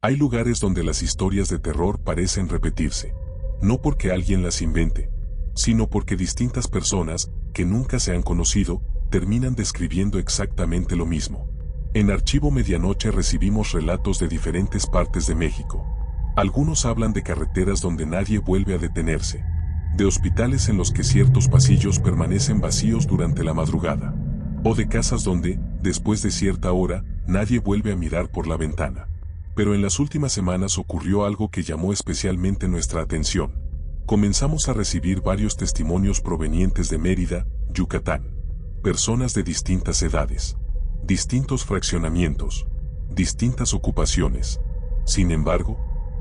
Hay lugares donde las historias de terror parecen repetirse. No porque alguien las invente, sino porque distintas personas, que nunca se han conocido, terminan describiendo exactamente lo mismo. En Archivo Medianoche recibimos relatos de diferentes partes de México. Algunos hablan de carreteras donde nadie vuelve a detenerse, de hospitales en los que ciertos pasillos permanecen vacíos durante la madrugada, o de casas donde, después de cierta hora, nadie vuelve a mirar por la ventana. Pero en las últimas semanas ocurrió algo que llamó especialmente nuestra atención. Comenzamos a recibir varios testimonios provenientes de Mérida, Yucatán. Personas de distintas edades, distintos fraccionamientos, distintas ocupaciones. Sin embargo,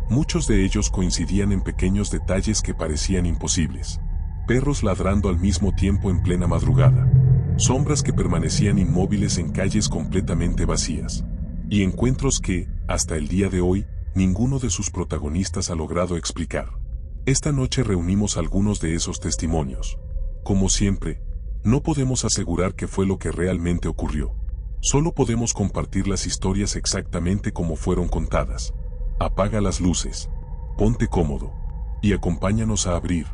muchos de ellos coincidían en pequeños detalles que parecían imposibles. Perros ladrando al mismo tiempo en plena madrugada. Sombras que permanecían inmóviles en calles completamente vacías. Y encuentros que, hasta el día de hoy, ninguno de sus protagonistas ha logrado explicar. Esta noche reunimos algunos de esos testimonios. Como siempre, no podemos asegurar qué fue lo que realmente ocurrió. Solo podemos compartir las historias exactamente como fueron contadas. Apaga las luces, ponte cómodo, y acompáñanos a abrir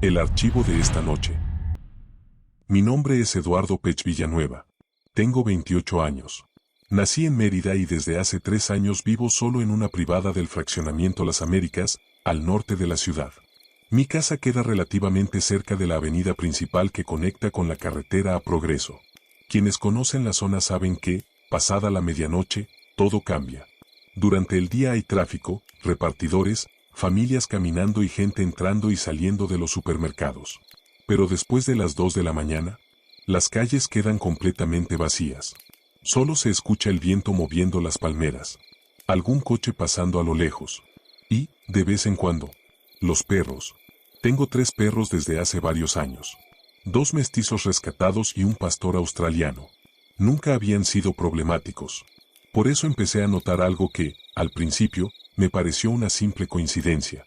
el archivo de esta noche. Mi nombre es Eduardo Pech Villanueva. Tengo 28 años. Nací en Mérida y desde hace 3 años vivo solo en una privada del fraccionamiento Las Américas, al norte de la ciudad. Mi casa queda relativamente cerca de la avenida principal que conecta con la carretera a Progreso. Quienes conocen la zona saben que, pasada la medianoche, todo cambia. Durante el día hay tráfico, repartidores, familias caminando y gente entrando y saliendo de los supermercados. Pero después de las 2 de la mañana, las calles quedan completamente vacías. Solo se escucha el viento moviendo las palmeras, algún coche pasando a lo lejos, y, de vez en cuando, los perros. Tengo 3 perros desde hace varios años. 2 mestizos rescatados y un pastor australiano. Nunca habían sido problemáticos. Por eso empecé a notar algo que, al principio, me pareció una simple coincidencia.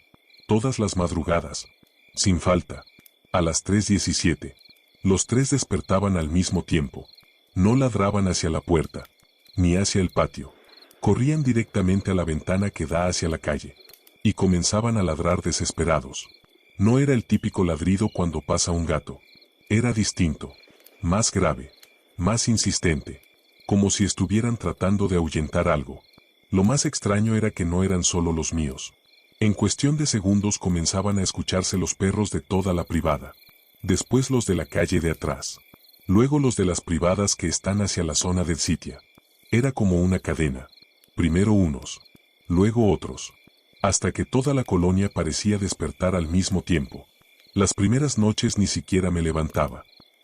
Todas las madrugadas, sin falta, a las 3:17, los 3 despertaban al mismo tiempo. No ladraban hacia la puerta, ni hacia el patio. Corrían directamente a la ventana que da hacia la calle. Y comenzaban a ladrar desesperados. No era el típico ladrido cuando pasa un gato. Era distinto, más grave, más insistente, como si estuvieran tratando de ahuyentar algo. Lo más extraño era que no eran solo los míos. En cuestión de segundos comenzaban a escucharse los perros de toda la privada. Después los de la calle de atrás. Luego los de las privadas que están hacia la zona del sitio. Era como una cadena. Primero unos, luego otros. Hasta que toda la colonia parecía despertar al mismo tiempo. Las primeras noches ni siquiera me levantaba.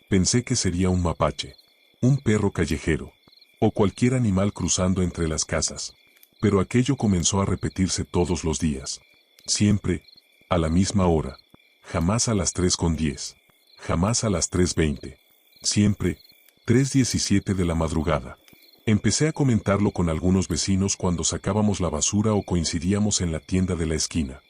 Pensé que sería un mapache, un perro callejero, o cualquier animal cruzando entre las casas. Pero aquello comenzó a repetirse todos los días. Siempre, a la misma hora. Jamás a las 3:10. Jamás a las 3:20. Siempre, 3:17 de la madrugada. Empecé a comentarlo con algunos vecinos cuando sacábamos la basura o coincidíamos en la tienda de la esquina.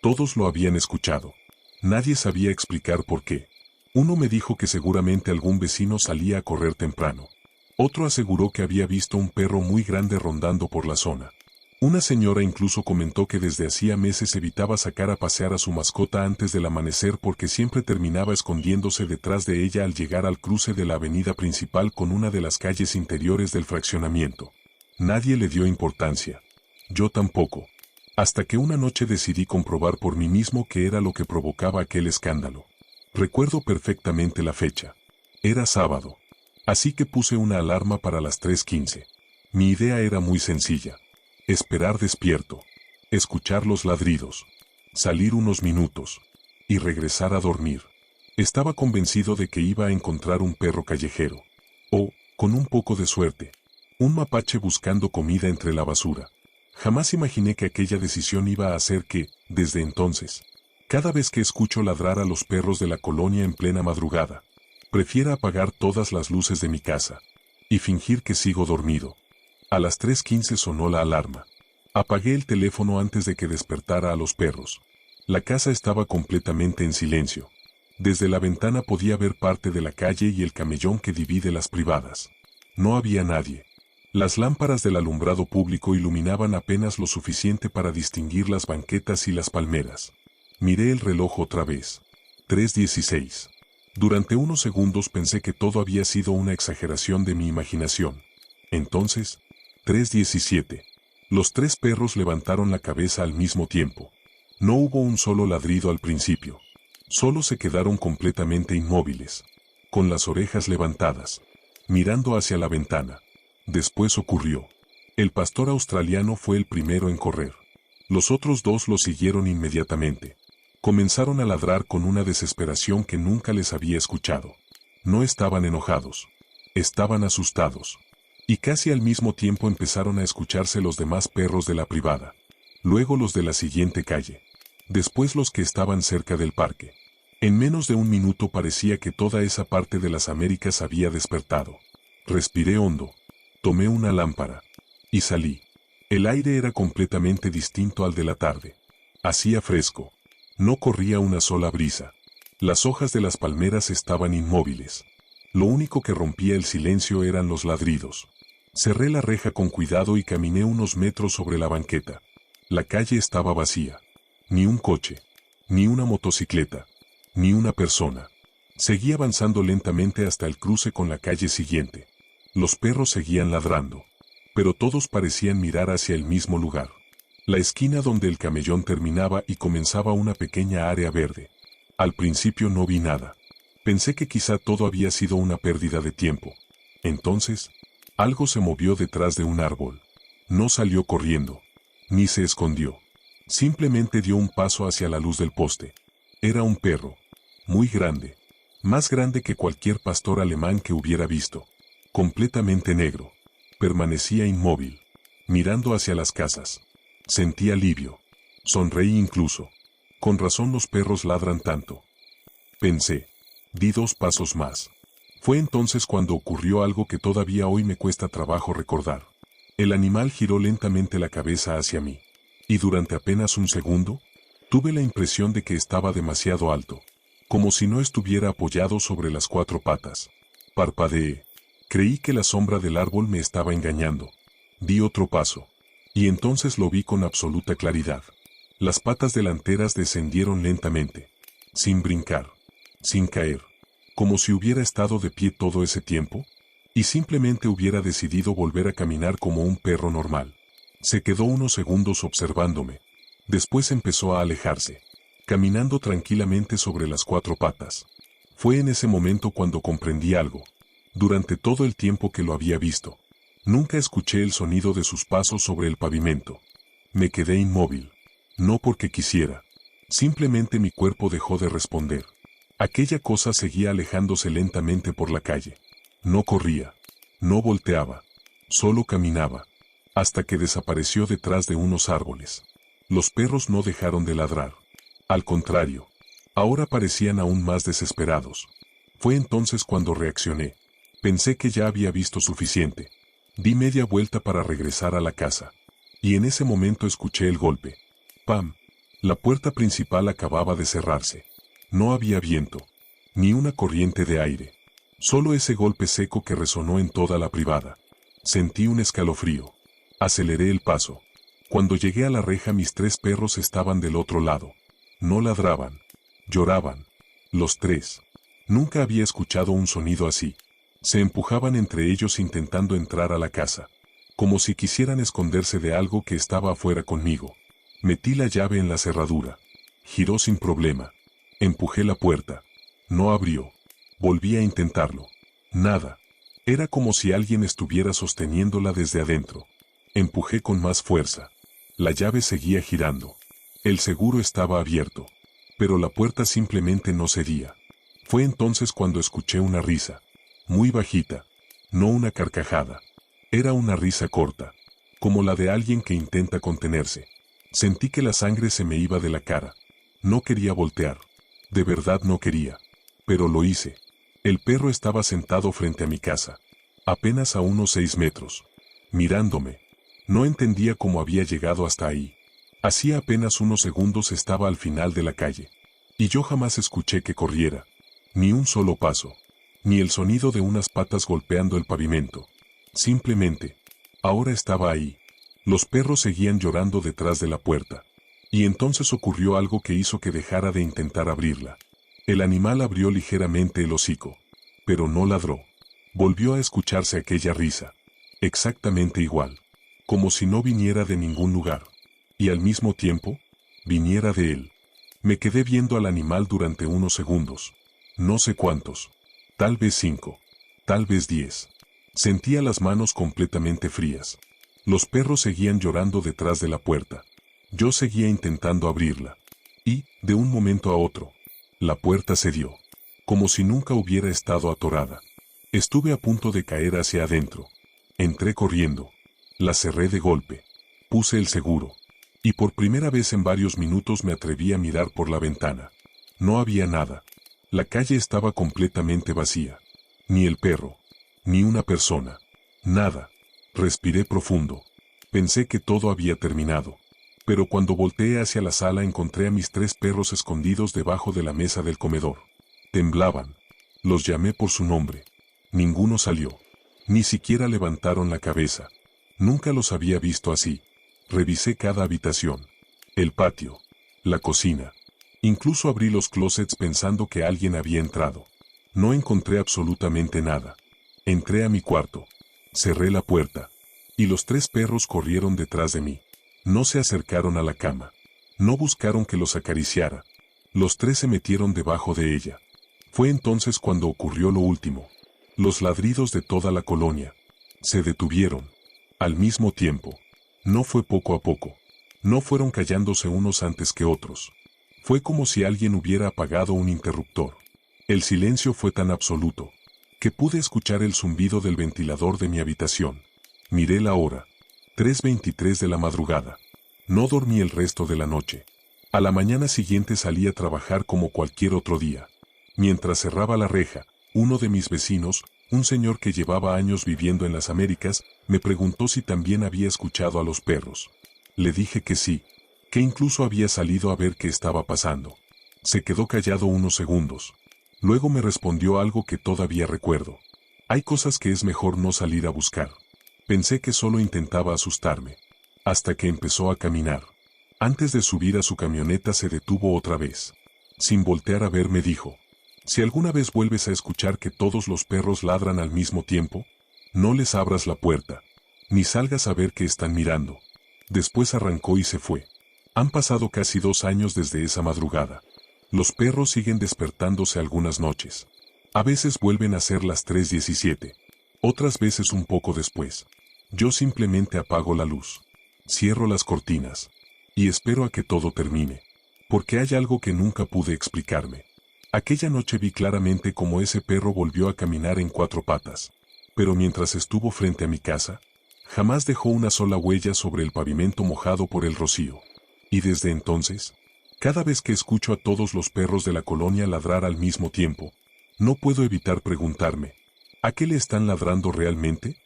Todos lo habían escuchado. Nadie sabía explicar por qué. Uno me dijo que seguramente algún vecino salía a correr temprano. Otro aseguró que había visto un perro muy grande rondando por la zona. Una señora incluso comentó que desde hacía meses evitaba sacar a pasear a su mascota antes del amanecer porque siempre terminaba escondiéndose detrás de ella al llegar al cruce de la avenida principal con una de las calles interiores del fraccionamiento. Nadie le dio importancia. Yo tampoco. Hasta que una noche decidí comprobar por mí mismo qué era lo que provocaba aquel escándalo. Recuerdo perfectamente la fecha. Era sábado. Así que puse una alarma para las 3:15. Mi idea era muy sencilla. Esperar despierto, escuchar los ladridos, salir unos minutos, y regresar a dormir. Estaba convencido de que iba a encontrar un perro callejero, o, con un poco de suerte, un mapache buscando comida entre la basura. Jamás imaginé que aquella decisión iba a hacer que, desde entonces, cada vez que escucho ladrar a los perros de la colonia en plena madrugada, prefiera apagar todas las luces de mi casa, y fingir que sigo dormido. A las 3:15 sonó la alarma. Apagué el teléfono antes de que despertara a los perros. La casa estaba completamente en silencio. Desde la ventana podía ver parte de la calle y el camellón que divide las privadas. No había nadie. Las lámparas del alumbrado público iluminaban apenas lo suficiente para distinguir las banquetas y las palmeras. Miré el reloj otra vez. 3:16. Durante unos segundos pensé que todo había sido una exageración de mi imaginación. Entonces, 3:17. Los 3 perros levantaron la cabeza al mismo tiempo. No hubo un solo ladrido al principio. Solo se quedaron completamente inmóviles, con las orejas levantadas, mirando hacia la ventana. Después ocurrió. El pastor australiano fue el primero en correr. Los otros 2 lo siguieron inmediatamente. Comenzaron a ladrar con una desesperación que nunca les había escuchado. No estaban enojados. Estaban asustados. Y casi al mismo tiempo empezaron a escucharse los demás perros de la privada. Luego los de la siguiente calle. Después los que estaban cerca del parque. En menos de un minuto parecía que toda esa parte de las Américas había despertado. Respiré hondo. Tomé una lámpara. Y salí. El aire era completamente distinto al de la tarde. Hacía fresco. No corría una sola brisa. Las hojas de las palmeras estaban inmóviles. Lo único que rompía el silencio eran los ladridos. Cerré la reja con cuidado y caminé unos metros sobre la banqueta. La calle estaba vacía. Ni un coche. Ni una motocicleta. Ni una persona. Seguí avanzando lentamente hasta el cruce con la calle siguiente. Los perros seguían ladrando. Pero todos parecían mirar hacia el mismo lugar. La esquina donde el camellón terminaba y comenzaba una pequeña área verde. Al principio no vi nada. Pensé que quizá todo había sido una pérdida de tiempo. Entonces, algo se movió detrás de un árbol. No salió corriendo. Ni se escondió. Simplemente dio un paso hacia la luz del poste. Era un perro. Muy grande. Más grande que cualquier pastor alemán que hubiera visto. Completamente negro. Permanecía inmóvil, mirando hacia las casas. Sentí alivio. Sonreí incluso. Con razón los perros ladran tanto. Pensé. Di 2 pasos más. Fue entonces cuando ocurrió algo que todavía hoy me cuesta trabajo recordar. El animal giró lentamente la cabeza hacia mí. Y durante apenas un segundo, tuve la impresión de que estaba demasiado alto. Como si no estuviera apoyado sobre las 4 patas. Parpadeé. Creí que la sombra del árbol me estaba engañando. Di otro paso. Y entonces lo vi con absoluta claridad. Las patas delanteras descendieron lentamente. Sin brincar. Sin caer. Como si hubiera estado de pie todo ese tiempo. Y simplemente hubiera decidido volver a caminar como un perro normal. Se quedó unos segundos observándome. Después empezó a alejarse. Caminando tranquilamente sobre las 4 patas. Fue en ese momento cuando comprendí algo. Durante todo el tiempo que lo había visto, nunca escuché el sonido de sus pasos sobre el pavimento. Me quedé inmóvil. No porque quisiera. Simplemente mi cuerpo dejó de responder. Aquella cosa seguía alejándose lentamente por la calle. No corría. No volteaba. Solo caminaba. Hasta que desapareció detrás de unos árboles. Los perros no dejaron de ladrar. Al contrario. Ahora parecían aún más desesperados. Fue entonces cuando reaccioné. Pensé que ya había visto suficiente. Di media vuelta para regresar a la casa. Y en ese momento escuché el golpe. ¡Pam! La puerta principal acababa de cerrarse. No había viento. Ni una corriente de aire. Solo ese golpe seco que resonó en toda la privada. Sentí un escalofrío. Aceleré el paso. Cuando llegué a la reja mis 3 perros estaban del otro lado. No ladraban. Lloraban. Los 3. Nunca había escuchado un sonido así. Se empujaban entre ellos intentando entrar a la casa. Como si quisieran esconderse de algo que estaba afuera conmigo. Metí la llave en la cerradura. Giró sin problema. Empujé la puerta. No abrió. Volví a intentarlo. Nada. Era como si alguien estuviera sosteniéndola desde adentro. Empujé con más fuerza. La llave seguía girando. El seguro estaba abierto. Pero la puerta simplemente no cedía. Fue entonces cuando escuché una risa. Muy bajita. No una carcajada. Era una risa corta. Como la de alguien que intenta contenerse. Sentí que la sangre se me iba de la cara. No quería voltear. De verdad no quería. Pero lo hice. El perro estaba sentado frente a mi casa. Apenas a unos 6 metros. Mirándome. No entendía cómo había llegado hasta ahí. Hacía apenas unos segundos estaba al final de la calle. Y yo jamás escuché que corriera. Ni un solo paso. Ni el sonido de unas patas golpeando el pavimento. Simplemente, Ahora estaba ahí. Los perros seguían llorando detrás de la puerta. Y entonces ocurrió algo que hizo que dejara de intentar abrirla. El animal abrió ligeramente el hocico. Pero no ladró. Volvió a escucharse aquella risa. Exactamente igual. Como si no viniera de ningún lugar. Y al mismo tiempo, viniera de él. Me quedé viendo al animal durante unos segundos. No sé cuántos. Tal vez 5. Tal vez 10. Sentía las manos completamente frías. Los perros seguían llorando detrás de la puerta. Yo seguía intentando abrirla. Y, de un momento a otro, la puerta cedió. Como si nunca hubiera estado atorada. Estuve a punto de caer hacia adentro. Entré corriendo. La cerré de golpe. Puse el seguro. Y por primera vez en varios minutos me atreví a mirar por la ventana. No había nada. La calle estaba completamente vacía. Ni el perro. Ni una persona. Nada. Respiré profundo. Pensé que todo había terminado. Pero cuando volteé hacia la sala encontré a mis 3 perros escondidos debajo de la mesa del comedor. Temblaban. Los llamé por su nombre. Ninguno salió. Ni siquiera levantaron la cabeza. Nunca los había visto así. Revisé cada habitación. El patio. La cocina. Incluso abrí los closets pensando que alguien había entrado. No encontré absolutamente nada. Entré a mi cuarto. Cerré la puerta. Y los 3 perros corrieron detrás de mí. No se acercaron a la cama. No buscaron que los acariciara. Los 3 se metieron debajo de ella. Fue entonces cuando ocurrió lo último. Los ladridos de toda la colonia. Se detuvieron. Al mismo tiempo. No fue poco a poco. No fueron callándose unos antes que otros. Fue como si alguien hubiera apagado un interruptor. El silencio fue tan absoluto que pude escuchar el zumbido del ventilador de mi habitación. Miré la hora. 3:23 de la madrugada. No dormí el resto de la noche. A la mañana siguiente salí a trabajar como cualquier otro día. Mientras cerraba la reja, uno de mis vecinos, un señor que llevaba años viviendo en las Américas, me preguntó si también había escuchado a los perros. Le dije que sí, que incluso había salido a ver qué estaba pasando. Se quedó callado unos segundos. Luego me respondió algo que todavía recuerdo. Hay cosas que es mejor no salir a buscar. Pensé que solo intentaba asustarme. Hasta que empezó a caminar. Antes de subir a su camioneta se detuvo otra vez. Sin voltear a ver me dijo: si alguna vez vuelves a escuchar que todos los perros ladran al mismo tiempo, no les abras la puerta, ni salgas a ver que están mirando. Después arrancó y se fue. Han pasado casi 2 años desde esa madrugada. Los perros siguen despertándose algunas noches. A veces vuelven a ser las 3:17. Otras veces un poco después. Yo simplemente apago la luz. Cierro las cortinas. Y espero a que todo termine. Porque hay algo que nunca pude explicarme. Aquella noche vi claramente cómo ese perro volvió a caminar en 4 patas. Pero mientras estuvo frente a mi casa, jamás dejó una sola huella sobre el pavimento mojado por el rocío. Y desde entonces, cada vez que escucho a todos los perros de la colonia ladrar al mismo tiempo, no puedo evitar preguntarme: ¿a qué le están ladrando realmente?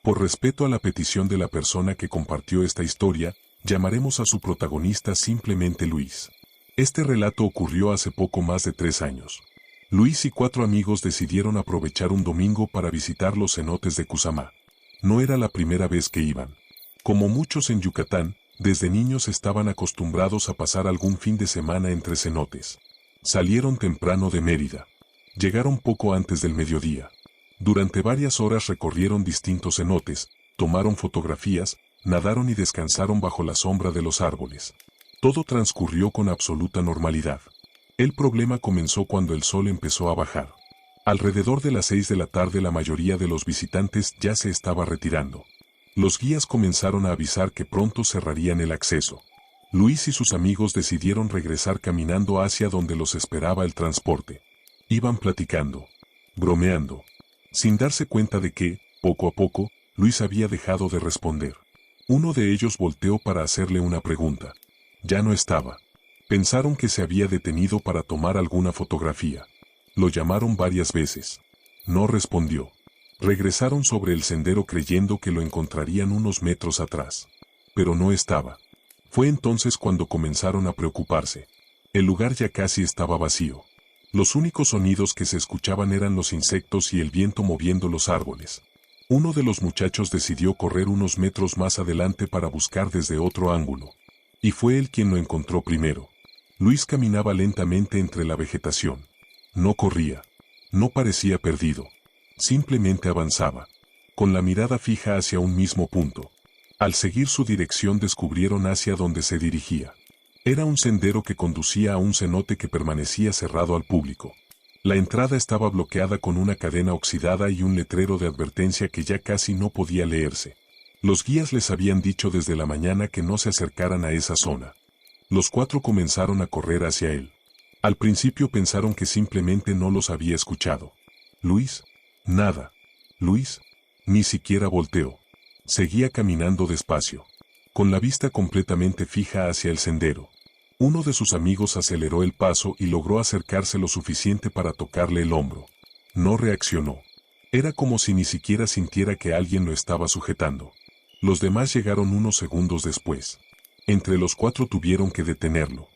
Por respeto a la petición de la persona que compartió esta historia, llamaremos a su protagonista simplemente Luis. Este relato ocurrió hace poco más de 3 años. Luis y 4 amigos decidieron aprovechar un domingo para visitar los cenotes de Cuzamá. No era la primera vez que iban. Como muchos en Yucatán, desde niños estaban acostumbrados a pasar algún fin de semana entre cenotes. Salieron temprano de Mérida. Llegaron poco antes del mediodía. Durante varias horas recorrieron distintos cenotes, tomaron fotografías, nadaron y descansaron bajo la sombra de los árboles. Todo transcurrió con absoluta normalidad. El problema comenzó cuando el sol empezó a bajar. Alrededor de las 6 de la tarde la mayoría de los visitantes ya se estaba retirando. Los guías comenzaron a avisar que pronto cerrarían el acceso. Luis y sus amigos decidieron regresar caminando hacia donde los esperaba el transporte. Iban platicando, bromeando, sin darse cuenta de que, poco a poco, Luis había dejado de responder. Uno de ellos volteó para hacerle una pregunta. Ya no estaba. Pensaron que se había detenido para tomar alguna fotografía. Lo llamaron varias veces. No respondió. Regresaron sobre el sendero creyendo que lo encontrarían unos metros atrás. Pero no estaba. Fue entonces cuando comenzaron a preocuparse. El lugar ya casi estaba vacío. Los únicos sonidos que se escuchaban eran los insectos y el viento moviendo los árboles. Uno de los muchachos decidió correr unos metros más adelante para buscar desde otro ángulo. Y fue él quien lo encontró primero. Luis caminaba lentamente entre la vegetación. No corría. No parecía perdido. Simplemente avanzaba, con la mirada fija hacia un mismo punto. Al seguir su dirección descubrieron hacia dónde se dirigía. Era un sendero que conducía a un cenote que permanecía cerrado al público. La entrada estaba bloqueada con una cadena oxidada y un letrero de advertencia que ya casi no podía leerse. Los guías les habían dicho desde la mañana que no se acercaran a esa zona. Los cuatro comenzaron a correr hacia él. Al principio pensaron que simplemente no los había escuchado. Luis, nada. Luis, ni siquiera volteó. Seguía caminando despacio, con la vista completamente fija hacia el sendero. Uno de sus amigos aceleró el paso y logró acercarse lo suficiente para tocarle el hombro. No reaccionó. Era como si ni siquiera sintiera que alguien lo estaba sujetando. Los demás llegaron unos segundos después. Entre los cuatro tuvieron que detenerlo.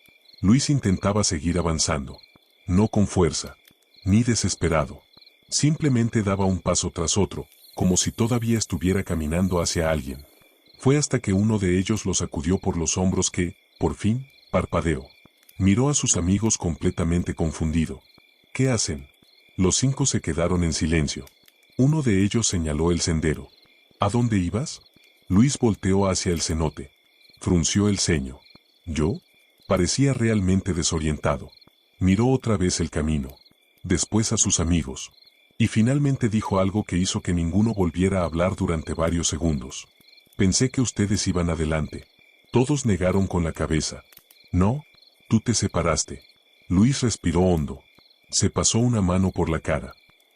Luis intentaba seguir avanzando. No con fuerza, ni desesperado. Simplemente daba un paso tras otro, como si todavía estuviera caminando hacia alguien. Fue hasta que uno de ellos lo sacudió por los hombros que, por fin, parpadeó. Miró a sus amigos completamente confundido. ¿Qué hacen? Los cinco se quedaron en silencio. Uno de ellos señaló el sendero. ¿A dónde ibas? Luis volteó hacia el cenote. Frunció el ceño. ¿Yo? Parecía realmente desorientado. Miró otra vez el camino. Después a sus amigos. Y finalmente dijo algo que hizo que ninguno volviera a hablar durante varios segundos. Pensé que ustedes iban adelante. Todos negaron con la cabeza. No, tú te separaste. Luis respiró hondo. Se pasó una mano por la cara.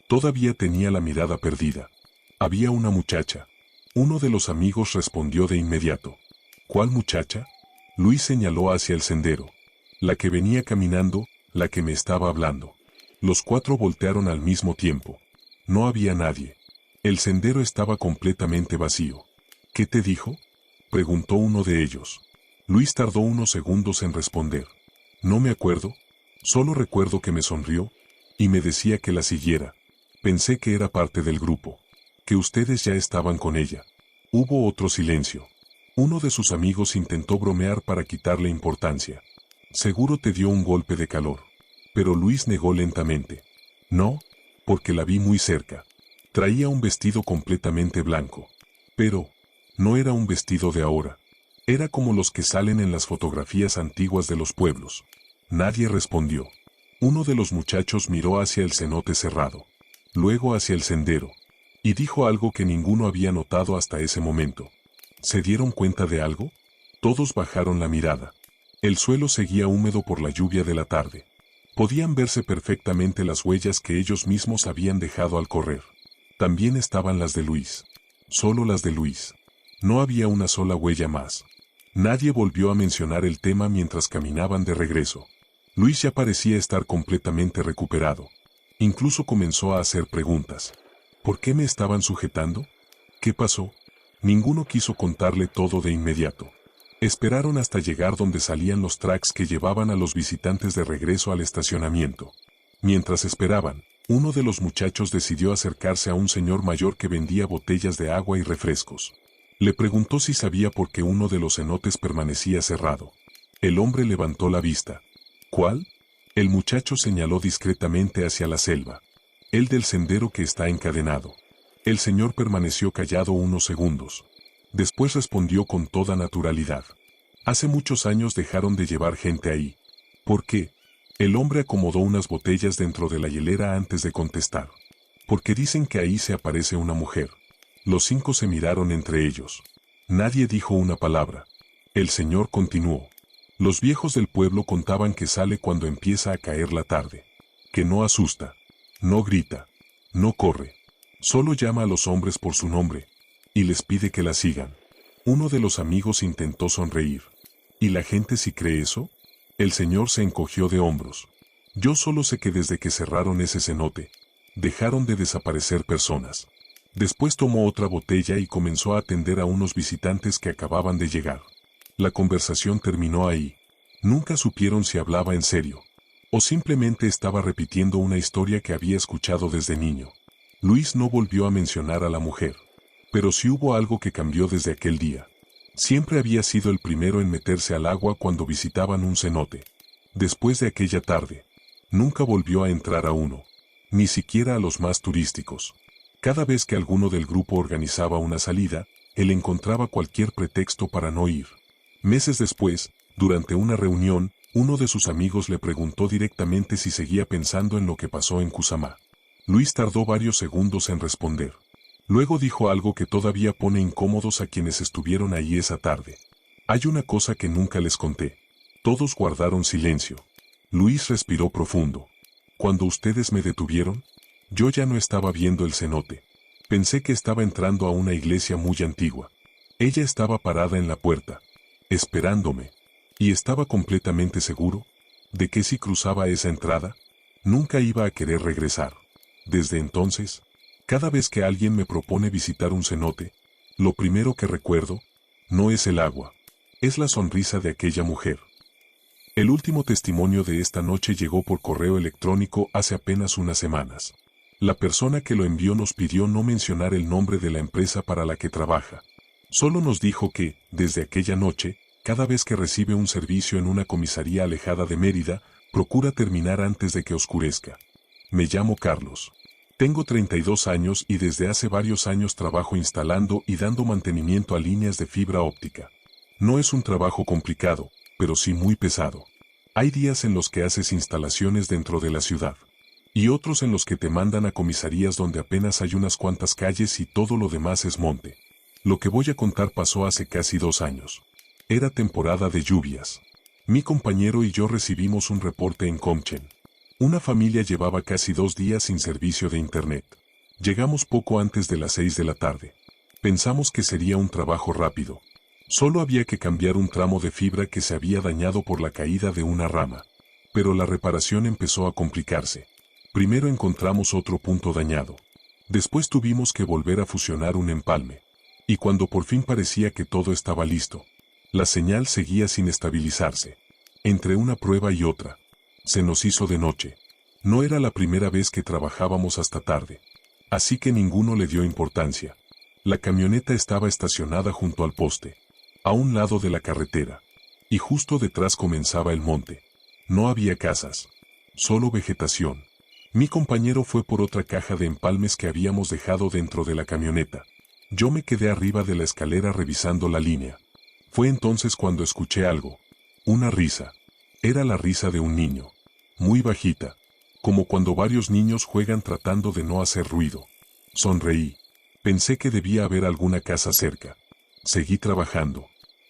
Todavía tenía la mirada perdida. Había una muchacha. Uno de los amigos respondió de inmediato. ¿Cuál muchacha? Luis señaló hacia el sendero. La que venía caminando, la que me estaba hablando. Los cuatro voltearon al mismo tiempo. No había nadie. El sendero estaba completamente vacío. ¿Qué te dijo? Preguntó uno de ellos. Luis tardó unos segundos en responder. No me acuerdo. Solo recuerdo que me sonrió y me decía que la siguiera. Pensé que era parte del grupo, que ustedes ya estaban con ella. Hubo otro silencio. Uno de sus amigos intentó bromear para quitarle importancia. Seguro te dio un golpe de calor. Pero Luis negó lentamente. No, porque la vi muy cerca. Traía un vestido completamente blanco. Pero no era un vestido de ahora. Era como los que salen en las fotografías antiguas de los pueblos. Nadie respondió. Uno de los muchachos miró hacia el cenote cerrado, luego hacia el sendero, y dijo algo que ninguno había notado hasta ese momento. ¿Se dieron cuenta de algo? Todos bajaron la mirada. El suelo seguía húmedo por la lluvia de la tarde. Podían verse perfectamente las huellas que ellos mismos habían dejado al correr. También estaban las de Luis. Solo las de Luis. No había una sola huella más. Nadie volvió a mencionar el tema mientras caminaban de regreso. Luis ya parecía estar completamente recuperado. Incluso comenzó a hacer preguntas. ¿Por qué me estaban sujetando? ¿Qué pasó? Ninguno quiso contarle todo de inmediato. Esperaron hasta llegar donde salían los tracks que llevaban a los visitantes de regreso al estacionamiento. Mientras esperaban, uno de los muchachos decidió acercarse a un señor mayor que vendía botellas de agua y refrescos. Le preguntó si sabía por qué uno de los cenotes permanecía cerrado. El hombre levantó la vista. ¿Cuál? El muchacho señaló discretamente hacia la selva. El del sendero que está encadenado. El señor permaneció callado unos segundos. Después respondió con toda naturalidad. Hace muchos años dejaron de llevar gente ahí. ¿Por qué? El hombre acomodó unas botellas dentro de la hielera antes de contestar. Porque dicen que ahí se aparece una mujer. Los cinco se miraron entre ellos. Nadie dijo una palabra. El señor continuó. Los viejos del pueblo contaban que sale cuando empieza a caer la tarde. Que no asusta. No grita. No corre. Solo llama a los hombres por su nombre. Y les pide que la sigan. Uno de los amigos intentó sonreír. ¿Y la gente sí cree eso? El señor se encogió de hombros. Yo solo sé que desde que cerraron ese cenote, dejaron de desaparecer personas. Después tomó otra botella y comenzó a atender a unos visitantes que acababan de llegar. La conversación terminó ahí. Nunca supieron si hablaba en serio, o simplemente estaba repitiendo una historia que había escuchado desde niño. Luis no volvió a mencionar a la mujer. Pero sí hubo algo que cambió desde aquel día. Siempre había sido el primero en meterse al agua cuando visitaban un cenote. Después de aquella tarde, nunca volvió a entrar a uno, ni siquiera a los más turísticos. Cada vez que alguno del grupo organizaba una salida, él encontraba cualquier pretexto para no ir. Meses después, durante una reunión, uno de sus amigos le preguntó directamente si seguía pensando en lo que pasó en Kusama. Luis tardó varios segundos en responder. Luego dijo algo que todavía pone incómodos a quienes estuvieron ahí esa tarde. Hay una cosa que nunca les conté. Todos guardaron silencio. Luis respiró profundo. Cuando ustedes me detuvieron, yo ya no estaba viendo el cenote. Pensé que estaba entrando a una iglesia muy antigua. Ella estaba parada en la puerta, esperándome. Y estaba completamente seguro de que si cruzaba esa entrada, nunca iba a querer regresar. Desde entonces, cada vez que alguien me propone visitar un cenote, lo primero que recuerdo no es el agua, es la sonrisa de aquella mujer. El último testimonio de esta noche llegó por correo electrónico hace apenas unas semanas. La persona que lo envió nos pidió no mencionar el nombre de la empresa para la que trabaja. Solo nos dijo que, desde aquella noche, cada vez que recibe un servicio en una comisaría alejada de Mérida, procura terminar antes de que oscurezca. Me llamo Carlos. Tengo 32 años y desde hace varios años trabajo instalando y dando mantenimiento a líneas de fibra óptica. No es un trabajo complicado, pero sí muy pesado. Hay días en los que haces instalaciones dentro de la ciudad. Y otros en los que te mandan a comisarías donde apenas hay unas cuantas calles y todo lo demás es monte. Lo que voy a contar pasó hace casi 2 años. Era temporada de lluvias. Mi compañero y yo recibimos un reporte en Comchen. Una familia llevaba casi 2 días sin servicio de internet. Llegamos poco antes de las 6 de la tarde. Pensamos que sería un trabajo rápido. Solo había que cambiar un tramo de fibra que se había dañado por la caída de una rama. Pero la reparación empezó a complicarse. Primero encontramos otro punto dañado. Después tuvimos que volver a fusionar un empalme. Y cuando por fin parecía que todo estaba listo, la señal seguía sin estabilizarse. Entre una prueba y otra, se nos hizo de noche. No era la primera vez que trabajábamos hasta tarde. Así que ninguno le dio importancia. La camioneta estaba estacionada junto al poste, a un lado de la carretera. Y justo detrás comenzaba el monte. No había casas, solo vegetación. Mi compañero fue por otra caja de empalmes que habíamos dejado dentro de la camioneta. Yo me quedé arriba de la escalera revisando la línea. Fue entonces cuando escuché algo. Una risa. Era la risa de un niño. Muy bajita. Como cuando varios niños juegan tratando de no hacer ruido. Sonreí. Pensé que debía haber alguna casa cerca. Seguí trabajando.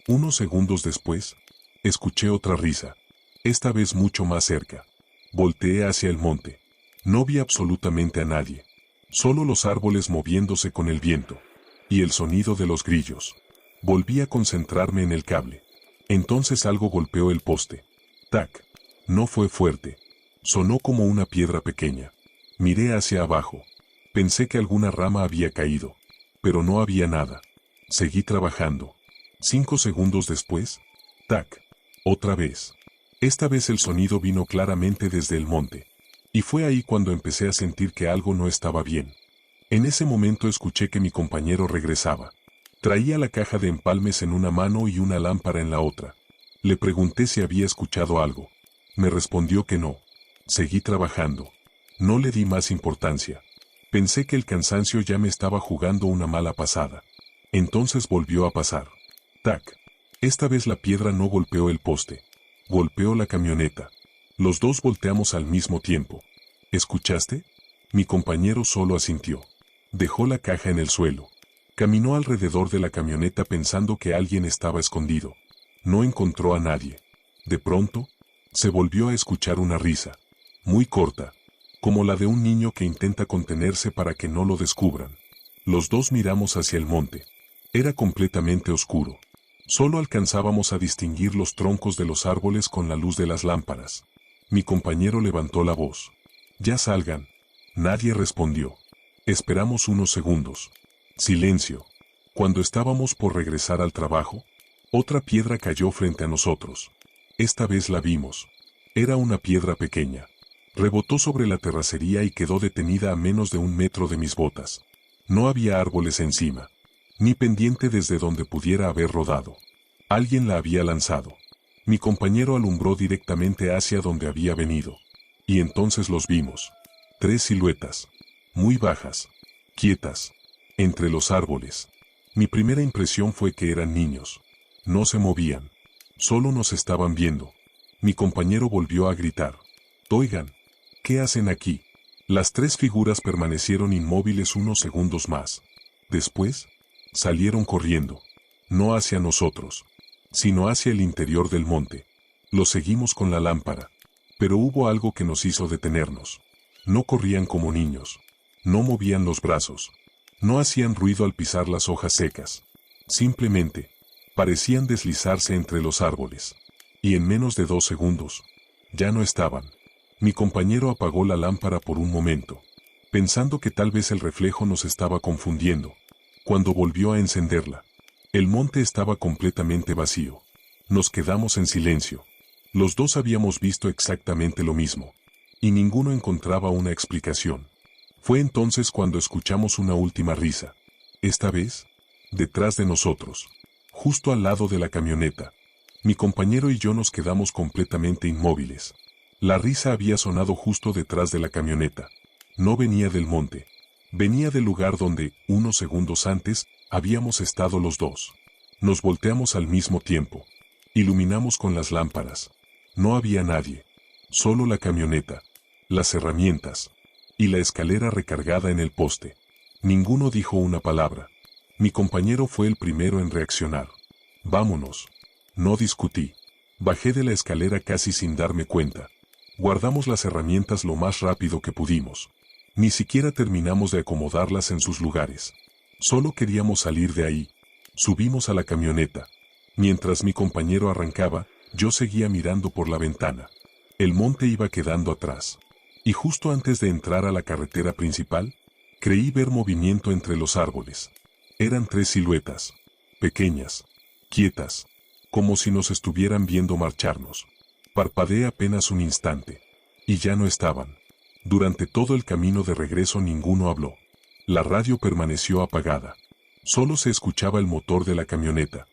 Unos segundos después, escuché otra risa. Esta vez mucho más cerca. Volteé hacia el monte. No vi absolutamente a nadie. Solo los árboles moviéndose con el viento. Y el sonido de los grillos. Volví a concentrarme en el cable. Entonces algo golpeó el poste. ¡Tac! No fue fuerte. Sonó como una piedra pequeña. Miré hacia abajo. Pensé que alguna rama había caído. Pero no había nada. Seguí trabajando. 5 segundos después. ¡Tac! Otra vez. Esta vez el sonido vino claramente desde el monte. Y fue ahí cuando empecé a sentir que algo no estaba bien. En ese momento escuché que mi compañero regresaba. Traía la caja de empalmes en una mano y una lámpara en la otra. Le pregunté si había escuchado algo. Me respondió que no. Seguí trabajando. No le di más importancia. Pensé que el cansancio ya me estaba jugando una mala pasada. Entonces volvió a pasar. ¡Tac! Esta vez la piedra no golpeó el poste. Golpeó la camioneta. Los dos volteamos al mismo tiempo. ¿Escuchaste? Mi compañero solo asintió. Dejó la caja en el suelo. Caminó alrededor de la camioneta pensando que alguien estaba escondido. No encontró a nadie. De pronto, se volvió a escuchar una risa. Muy corta. Como la de un niño que intenta contenerse para que no lo descubran. Los dos miramos hacia el monte. Era completamente oscuro. Solo alcanzábamos a distinguir los troncos de los árboles con la luz de las lámparas. Mi compañero levantó la voz. «Ya salgan». Nadie respondió. Esperamos unos segundos. Silencio. Cuando estábamos por regresar al trabajo, otra piedra cayó frente a nosotros. Esta vez la vimos. Era una piedra pequeña. Rebotó sobre la terracería y quedó detenida a menos de 1 metro de mis botas. No había árboles encima. ni pendiente desde donde pudiera haber rodado. Alguien la había lanzado. Mi compañero alumbró directamente hacia donde había venido. Y entonces los vimos. 3 siluetas. Muy bajas. Quietas. Entre los árboles. Mi primera impresión fue que eran niños. No se movían. Solo nos estaban viendo. Mi compañero volvió a gritar. «Oigan, ¿qué hacen aquí?» Las 3 figuras permanecieron inmóviles unos segundos más. Después, salieron corriendo. No hacia nosotros, sino hacia el interior del monte. Los seguimos con la lámpara. Pero hubo algo que nos hizo detenernos. No corrían como niños. No movían los brazos. No hacían ruido al pisar las hojas secas. Simplemente, parecían deslizarse entre los árboles. Y en menos de 2 segundos, ya no estaban. Mi compañero apagó la lámpara por un momento, pensando que tal vez el reflejo nos estaba confundiendo. Cuando volvió a encenderla, el monte estaba completamente vacío. Nos quedamos en silencio. Los dos habíamos visto exactamente lo mismo, y ninguno encontraba una explicación. Fue entonces cuando escuchamos una última risa. Esta vez, detrás de nosotros, justo al lado de la camioneta. Mi compañero y yo nos quedamos completamente inmóviles. La risa había sonado justo detrás de la camioneta. No venía del monte. Venía del lugar donde, unos segundos antes, habíamos estado los dos. Nos volteamos al mismo tiempo. Iluminamos con las lámparas. No había nadie. Solo la camioneta, las herramientas y la escalera recargada en el poste. Ninguno dijo una palabra. Mi compañero fue el primero en reaccionar. «Vámonos». No discutí. Bajé de la escalera casi sin darme cuenta. Guardamos las herramientas lo más rápido que pudimos. Ni siquiera terminamos de acomodarlas en sus lugares. Solo queríamos salir de ahí. Subimos a la camioneta. Mientras mi compañero arrancaba, yo seguía mirando por la ventana. El monte iba quedando atrás. Y justo antes de entrar a la carretera principal, creí ver movimiento entre los árboles. Eran 3 siluetas. Pequeñas. Quietas. Como si nos estuvieran viendo marcharnos. Parpadeé apenas un instante. Y ya no estaban. Durante todo el camino de regreso ninguno habló. La radio permaneció apagada. Solo se escuchaba el motor de la camioneta.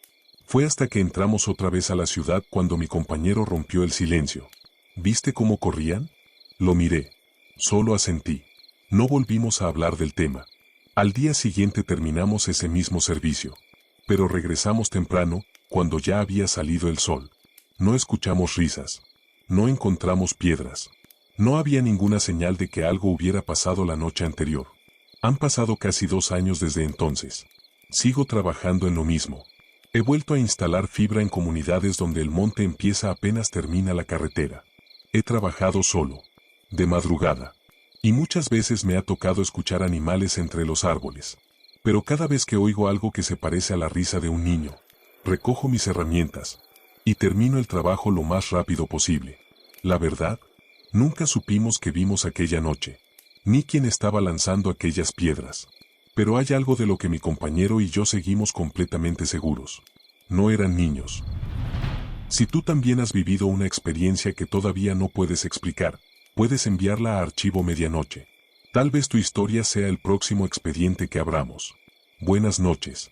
Fue hasta que entramos otra vez a la ciudad cuando mi compañero rompió el silencio. ¿Viste cómo corrían? Lo miré. Solo asentí. No volvimos a hablar del tema. Al día siguiente terminamos ese mismo servicio. Pero regresamos temprano, cuando ya había salido el sol. No escuchamos risas. No encontramos piedras. No había ninguna señal de que algo hubiera pasado la noche anterior. Han pasado casi 2 años desde entonces. Sigo trabajando en lo mismo. He vuelto a instalar fibra en comunidades donde el monte empieza apenas termina la carretera. He trabajado solo, de madrugada. Y muchas veces me ha tocado escuchar animales entre los árboles. Pero cada vez que oigo algo que se parece a la risa de un niño, recojo mis herramientas y termino el trabajo lo más rápido posible. La verdad, nunca supimos qué vimos aquella noche, ni quién estaba lanzando aquellas piedras. Pero hay algo de lo que mi compañero y yo seguimos completamente seguros. No eran niños. Si tú también has vivido una experiencia que todavía no puedes explicar, puedes enviarla a Archivo Medianoche. Tal vez tu historia sea el próximo expediente que abramos. Buenas noches.